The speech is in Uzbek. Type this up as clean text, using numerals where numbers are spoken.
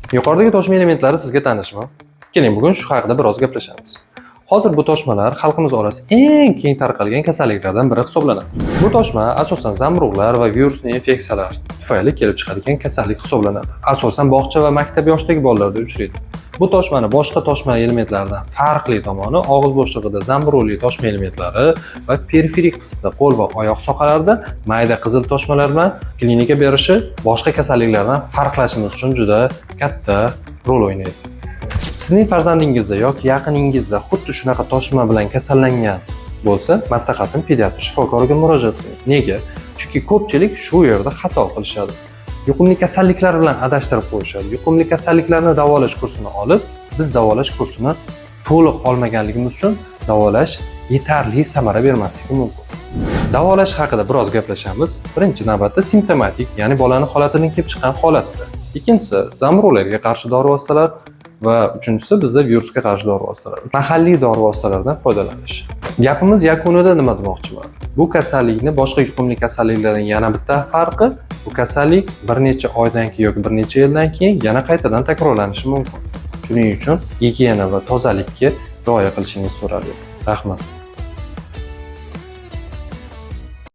Yuqoridagi toshma elementlari sizga tanishmi? Keling, bugun shu haqida biroz gaplashamiz. Hozir bu toshmalar xalqimiz orasida eng keng tarqalgan kasalliklardan biri hisoblanadi. Bu toshma asosan zamburug'lar va virusli infeksiyalar tufayli kelib chiqadigan kasallik hisoblanadi. Asosan bog'cha va maktab yoshidagi bolalarda uchraydi. Bu toshmani boshqa toshma elementlaridan farqli tomoni og'iz bo'shlig'ida zamburug'li toshma elementlari va periferik qismda qo'l va oyoq sohalarida mayda qizil toshmalar bilan klinika berishi boshqa kasalliklardan farqlashimiz uchun juda katta rol o'ynaydi. Sizning farzandingizda yoki yaqiningizda xuddi shunaqa toshma bilan kasallangan bo'lsa, maslahatim pediatr shifokoriga murojaat qiling. Nega? Chunki ko'pchilik shu yerda xato qilishadi. Yuqumli kasalliklar bilan adashtirib qo'yishadi. Yuqumli kasalliklarni davolash kursini olib, biz davolash kursini to'liq olmaganligimiz uchun davolash yetarli samara bermasligi mumkin. Davolash haqida biroz gaplashamiz. Birinchi navbatda simptomatik, ya'ni bolaning holatidan kelib chiqqan holatda. Ikkinchisi zamburug'larga qarshi dori vositalar va uchinchisi bizda virusga qarshi dori vositalari. Mahalliy dori vositalaridan foydalanish. Gapimiz yakunida nima demoqchiman? Bu kasallikni boshqa yuqumli kasalliklardan yana bitta farqi, bu kasallik bir necha oydan keyin yoki bir necha yildan keyin yana qaytadan takrorlanishi mumkin. Shuning uchun gigiyena va tozalikka rioya qilishingizni so'raladi. Rahmat.